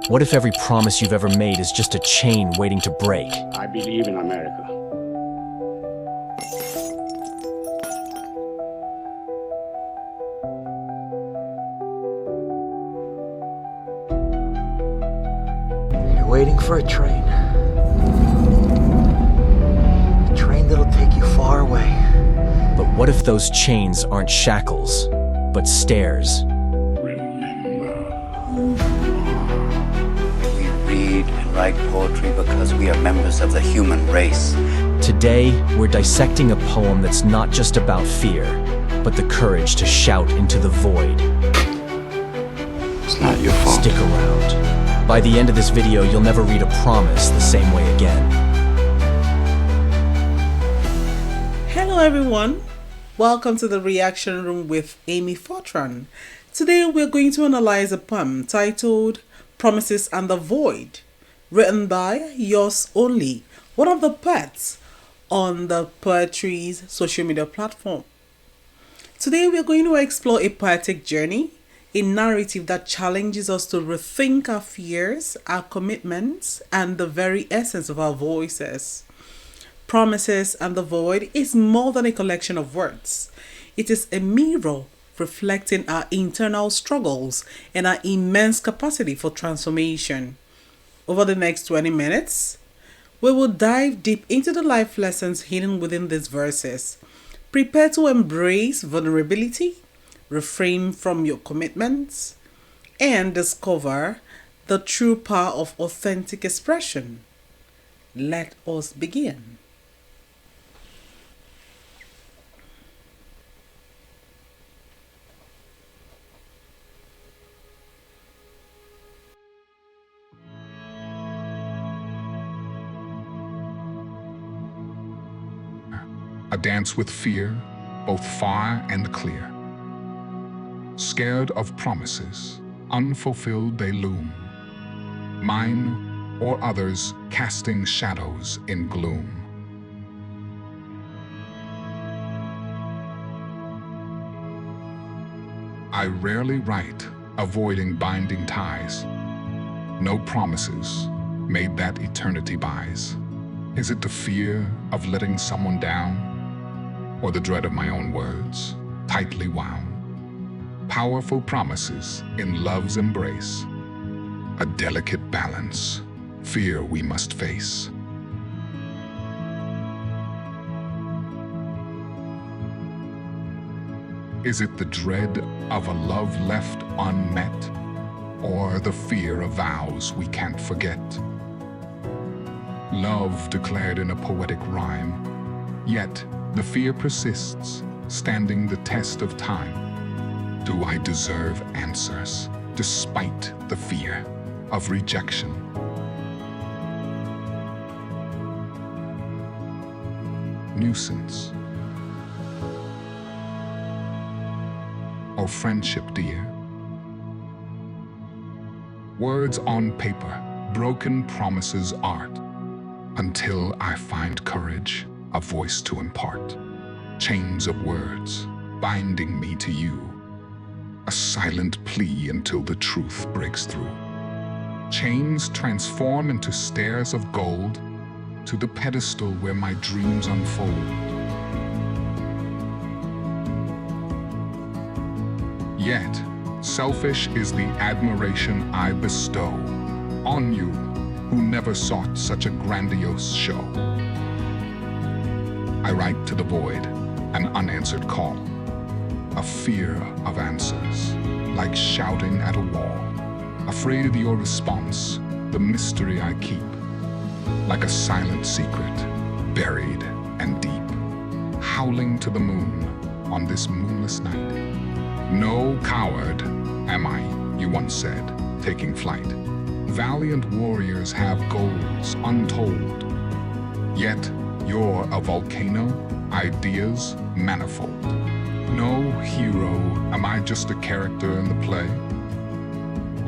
What if every promise you've ever made is just a chain waiting to break? I believe in America. You're waiting for a train. A train that'll take you far away. But what if those chains aren't shackles, but stairs? We read and write poetry because we are members of the human race. Today, we're dissecting a poem that's not just about fear, but the courage to shout into the void. It's not your fault. Stick around. By the end of this video, you'll never read a promise the same way again. Hello everyone, welcome to the Reaction Room with Amy Fortran. Today we're going to analyze a poem titled Promises and the Void, written by yours only, one of the poets on the Poetree's social media platform. Today we're going to explore a poetic journey, a narrative that challenges us to rethink our fears, our commitments, and the very essence of our voices. Promises and the Void is more than a collection of words. It is a mirror reflecting our internal struggles and our immense capacity for transformation. Over the next 20 minutes, we will dive deep into the life lessons hidden within these verses. Prepare to embrace vulnerability, refrain from your commitments, and discover the true power of authentic expression. Let us begin. A dance with fear, both far and clear. Scared of promises, unfulfilled they loom. Mine or others casting shadows in gloom. I rarely write, avoiding binding ties. No promises made that eternity buys. Is it the fear of letting someone down? Or the dread of my own words, tightly wound? Powerful promises in love's embrace. A delicate balance, fear we must face. Is it the dread of a love left unmet? Or the fear of vows we can't forget? Love declared in a poetic rhyme, yet the fear persists, standing the test of time. Do I deserve answers, despite the fear of rejection? Nuisance. Or friendship, dear? Words on paper, broken promises art, until I find courage, a voice to impart. Chains of words, binding me to you. A silent plea until the truth breaks through. Chains transform into stairs of gold, to the pedestal where my dreams unfold. Yet, selfish is the admiration I bestow on you, who never sought such a grandiose show. I write to the void, an unanswered call, a fear of answers, like shouting at a wall, afraid of your response, the mystery I keep, like a silent secret, buried and deep, howling to the moon on this moonless night. No coward am I, you once said, taking flight. Valiant warriors have goals untold, yet you're a volcano, ideas manifold. No hero, am I just a character in the play?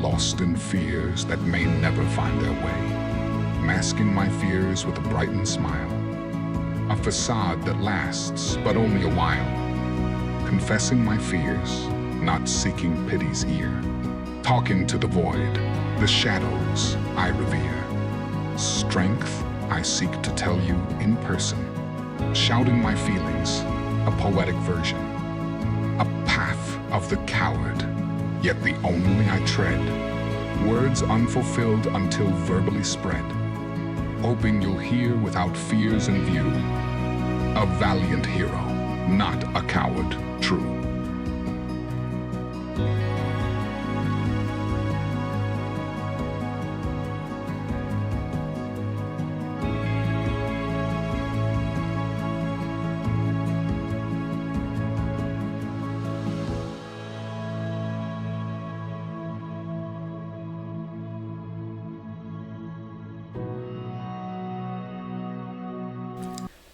Lost in fears that may never find their way, masking my fears with a brightened smile. A facade that lasts but only a while, confessing my fears, not seeking pity's ear. Talking to the void, The shadows I revere. Strength I seek to tell you in person. Shouting my feelings, a poetic version. A path of the coward, yet the only I tread. Words unfulfilled until verbally spread. Hoping you'll hear without fears in view. A valiant hero, not a coward, true.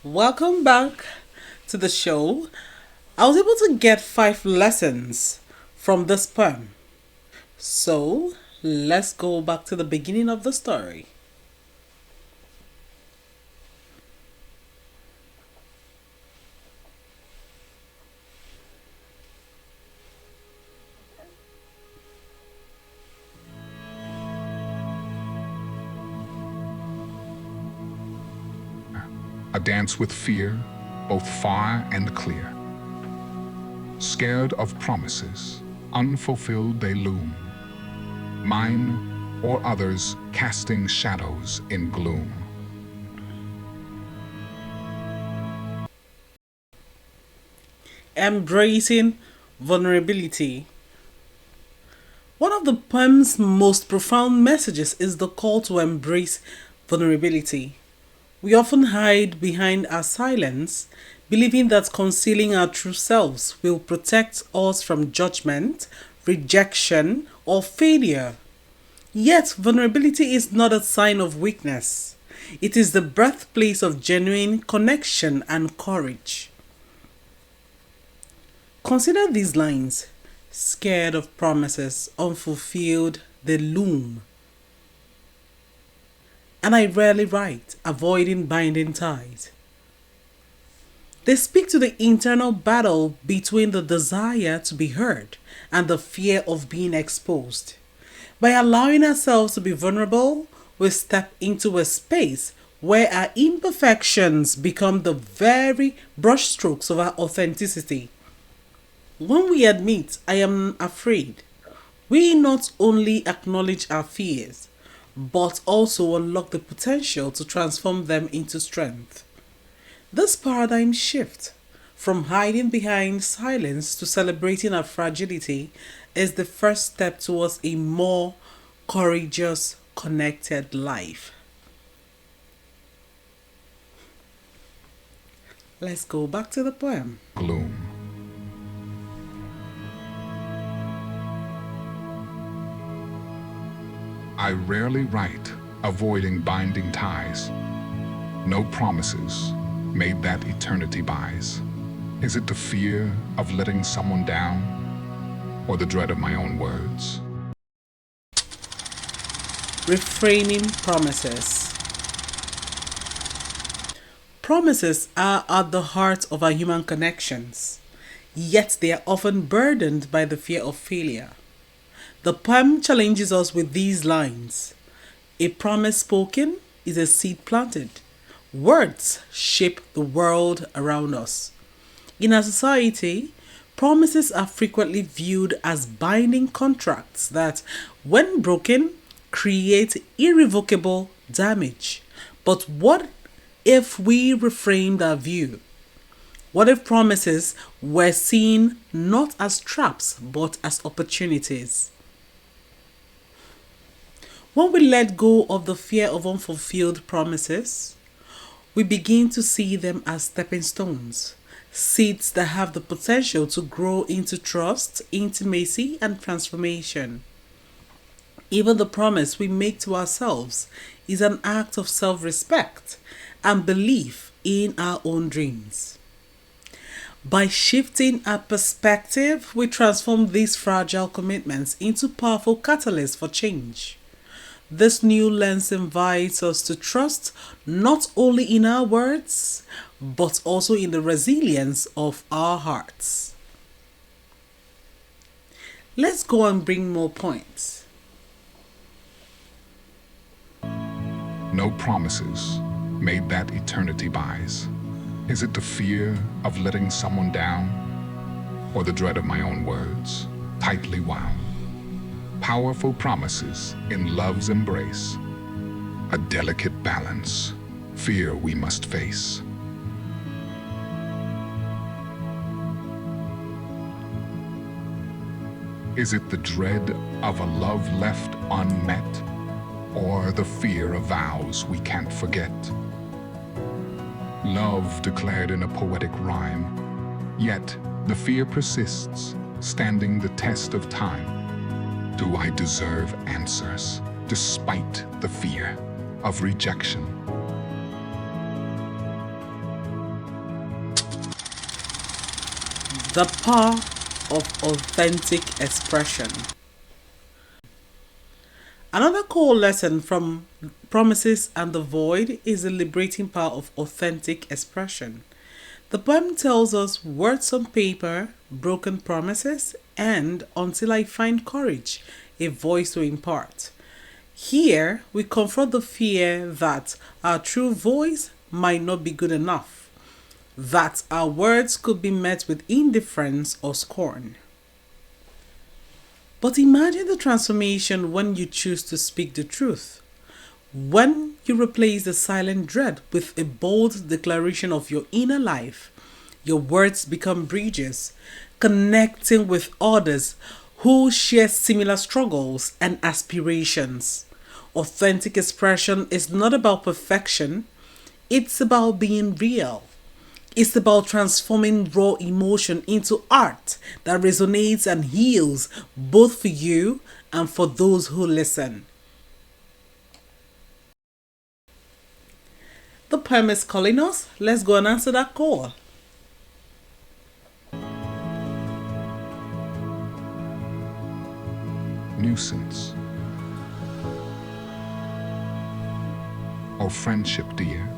Welcome back to the show. I was able to get 5 lessons from this poem. So let's go back to the beginning of the story. A dance with fear, both far and clear. Scared of promises, unfulfilled they loom. Mine or others casting shadows in gloom. Embracing vulnerability. One of the poem's most profound messages is the call to embrace vulnerability. We often hide behind our silence, believing that concealing our true selves will protect us from judgment, rejection, or failure. Yet, vulnerability is not a sign of weakness. It is the birthplace of genuine connection and courage. Consider these lines. Scared of promises, unfulfilled, they loom. And I rarely write, avoiding binding ties. They speak to the internal battle between the desire to be heard and the fear of being exposed. By allowing ourselves to be vulnerable, we step into a space where our imperfections become the very brushstrokes of our authenticity. When we admit, I am afraid, we not only acknowledge our fears, but also unlock the potential to transform them into strength. This paradigm shift from hiding behind silence to celebrating our fragility is the first step towards a more courageous, connected life. Let's go back to the poem. Gloom. I rarely write, avoiding binding ties. No promises made that eternity buys. Is it the fear of letting someone down, or the dread of my own words? Reframing promises. Promises are at the heart of our human connections, yet they are often burdened by the fear of failure. The poem challenges us with these lines. A promise spoken is a seed planted. Words shape the world around us. In our society, promises are frequently viewed as binding contracts that, when broken, create irrevocable damage. But what if we reframed our view? What if promises were seen not as traps but as opportunities? When we let go of the fear of unfulfilled promises, we begin to see them as stepping stones, seeds that have the potential to grow into trust, intimacy, and transformation. Even the promise we make to ourselves is an act of self-respect and belief in our own dreams. By shifting our perspective, we transform these fragile commitments into powerful catalysts for change. This new lens invites us to trust not only in our words, but also in the resilience of our hearts. Let's go and bring more points. No promises made that eternity buys. Is it the fear of letting someone down, or the dread of my own words, tightly wound? Powerful promises in love's embrace, a delicate balance, fear we must face. Is it the dread of a love left unmet, or the fear of vows we can't forget? Love declared in a poetic rhyme, yet the fear persists, standing the test of time. Do I deserve answers, despite the fear of rejection? The power of authentic expression. Another core lesson from Promises and the Void is the liberating power of authentic expression. The poem tells us words on paper, broken promises, and until I find courage, a voice to impart. Here, we confront the fear that our true voice might not be good enough, that our words could be met with indifference or scorn. But imagine the transformation when you choose to speak the truth. When you replace the silent dread with a bold declaration of your inner life, your words become bridges, connecting with others who share similar struggles and aspirations. Authentic expression is not about perfection, it's about being real. It's about transforming raw emotion into art that resonates and heals both for you and for those who listen. The poem is calling us. Let's go and answer that call. Nuisance. Or friendship, dear.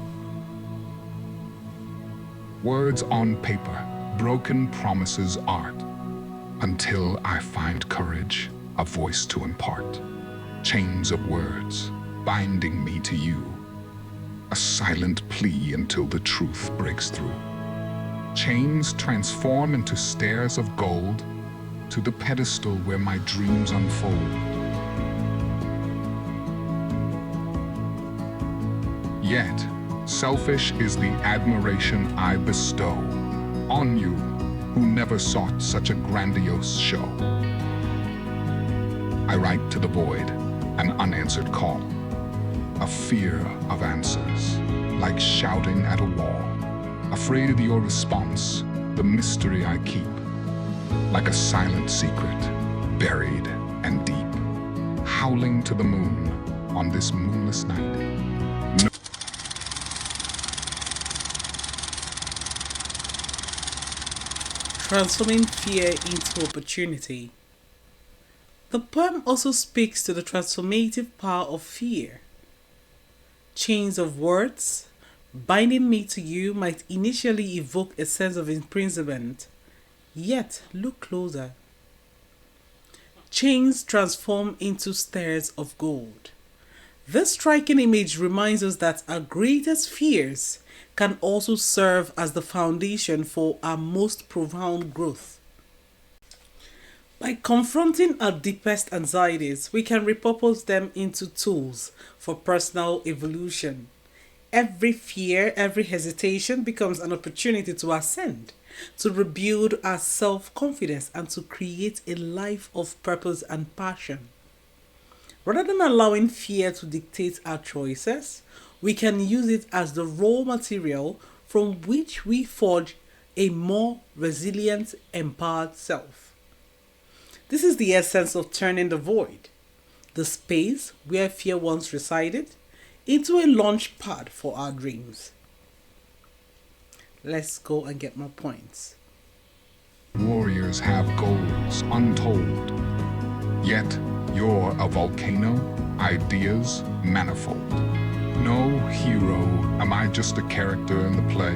Words on paper, broken promises art, until I find courage, a voice to impart. Chains of words, binding me to you, a silent plea until the truth breaks through. Chains transform into stairs of gold, to the pedestal where my dreams unfold. Yet, selfish is the admiration I bestow on you who never sought such a grandiose show. I write to the void, an unanswered call, a fear of answers, like shouting at a wall, afraid of your response, the mystery I keep, like a silent secret, buried and deep, howling to the moon on this moonless night. Transforming fear into opportunity. The poem also speaks to the transformative power of fear. Chains of words, binding me to you, might initially evoke a sense of imprisonment, yet look closer. Chains transform into stairs of gold. This striking image reminds us that our greatest fears can also serve as the foundation for our most profound growth. By confronting our deepest anxieties, we can repurpose them into tools for personal evolution. Every fear, every hesitation becomes an opportunity to ascend, to rebuild our self-confidence, and to create a life of purpose and passion. Rather than allowing fear to dictate our choices, we can use it as the raw material from which we forge a more resilient, empowered self. This is the essence of turning the void, the space where fear once resided, into a launch pad for our dreams. Let's go and get more points. Warriors have goals untold, yet you're a volcano, ideas manifold. No hero, am I just a character in the play?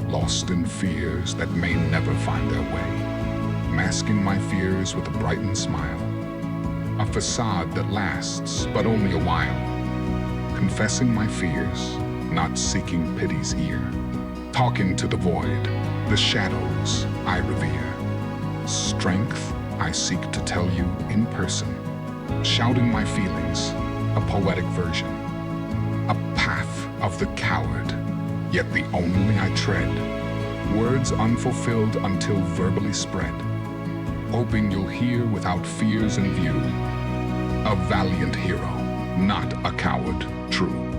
Lost in fears that may never find their way, masking my fears with a brightened smile. A facade that lasts, but only a while, confessing my fears, not seeking pity's ear. Talking to the void, the shadows I revere. Strength I seek to tell you in person. Shouting my feelings, a poetic version. A path of the coward, yet the only I tread. Words unfulfilled until verbally spread. Hoping you'll hear without fears in view. A valiant hero, not a coward, true.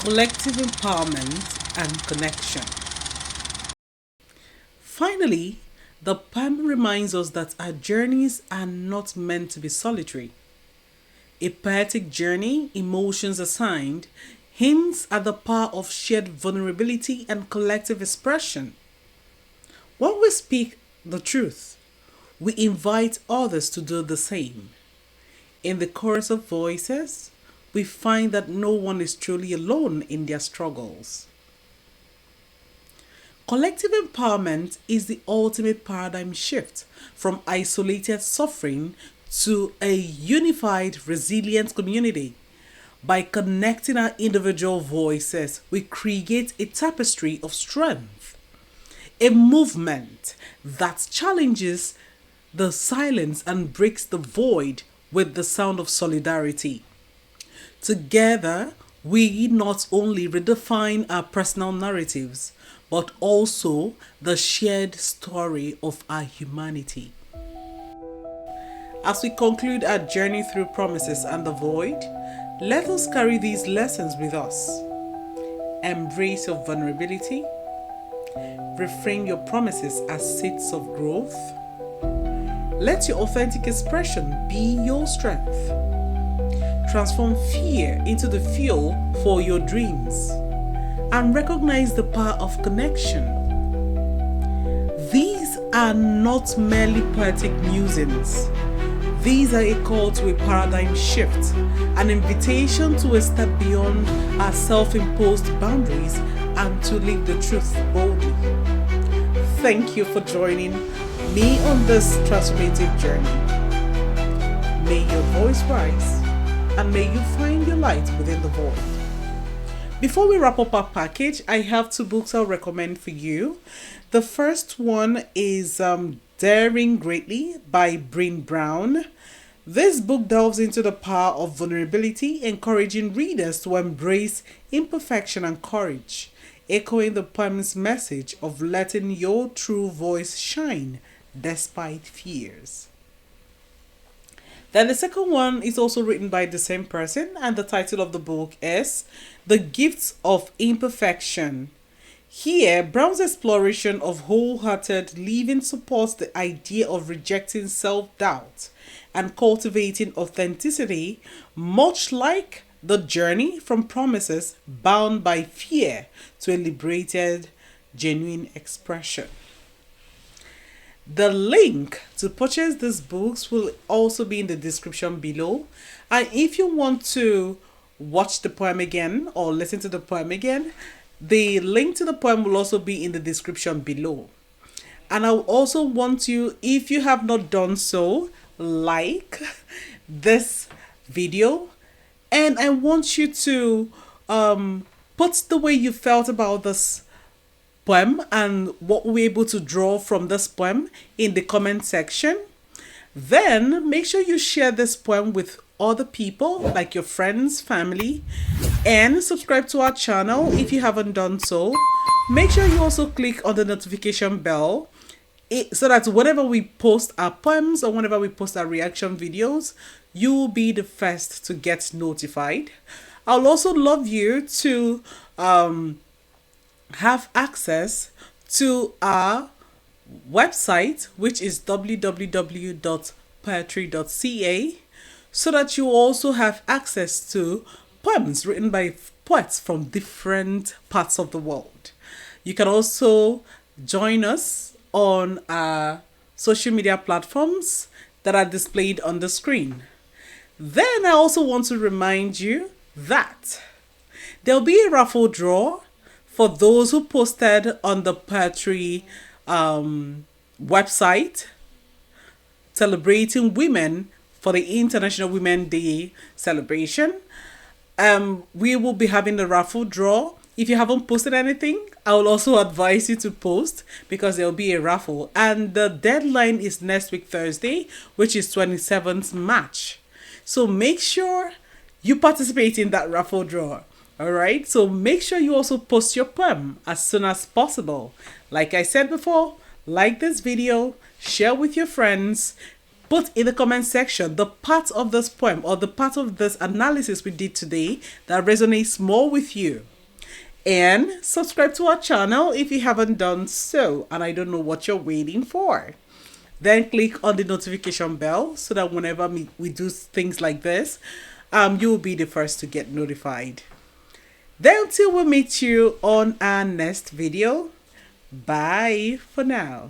Collective empowerment and connection. Finally, the poem reminds us that our journeys are not meant to be solitary. A poetic journey, emotions assigned, hints at the power of shared vulnerability and collective expression. When we speak the truth, we invite others to do the same. In the chorus of voices, we find that no one is truly alone in their struggles. Collective empowerment is the ultimate paradigm shift from isolated suffering to a unified, resilient community. By connecting our individual voices, we create a tapestry of strength, a movement that challenges the silence and breaks the void with the sound of solidarity. Together, we not only redefine our personal narratives, but also the shared story of our humanity. As we conclude our journey through promises and the void, let us carry these lessons with us. Embrace your vulnerability. Reframe your promises as seeds of growth. Let your authentic expression be your strength. Transform fear into the fuel for your dreams and recognize the power of connection. These are not merely poetic musings. These are a call to a paradigm shift, an invitation to a step beyond our self-imposed boundaries and to live the truth boldly. Thank you for joining me on this transformative journey. May your voice rise, and may you find your light within the void. Before we wrap up our package, I have 2 books I'll recommend for you. The first one is Daring Greatly by Brené Brown. This book delves into the power of vulnerability, encouraging readers to embrace imperfection and courage, echoing the poem's message of letting your true voice shine despite fears. Then the second one is also written by the same person, and the title of the book is The Gifts of Imperfection. Here, Brown's exploration of wholehearted living supports the idea of rejecting self-doubt and cultivating authenticity, much like the journey from promises bound by fear to a liberated, genuine expression. The link to purchase these books will also be in the description below. And if you want to watch the poem again or listen to the poem again, the link to the poem will also be in the description below. And I also want you, if you have not done so, like this video. And I want you to put the way you felt about this poem and what we're able to draw from this poem in the comment section. Then make sure you share this poem with other people, like your friends, family, and subscribe to our channel if you haven't done so. Make sure you also click on the notification bell so that whenever we post our poems or whenever we post our reaction videos, you will be the first to get notified. I'll also love you to have access to our website, which is www.poetree.ca, so that you also have access to poems written by poets from different parts of the world. You can also join us on our social media platforms that are displayed on the screen. Then I also want to remind you that there'll be a raffle draw for those who posted on the Poetree website celebrating women for the International Women's Day celebration. We will be having the raffle draw. If you haven't posted anything, I will also advise you to post because there will be a raffle. And the deadline is next week, Thursday, which is 27th March. So make sure you participate in that raffle draw. All right. So make sure you also post your poem as soon as possible. Like I said before, like this video, share with your friends, put in the comment section the part of this poem or the part of this analysis we did today that resonates more with you. And subscribe to our channel if you haven't done so, and I don't know what you're waiting for. Then click on the notification bell so that whenever we do things like this, you'll be the first to get notified. Then until we meet you on our next video, bye for now.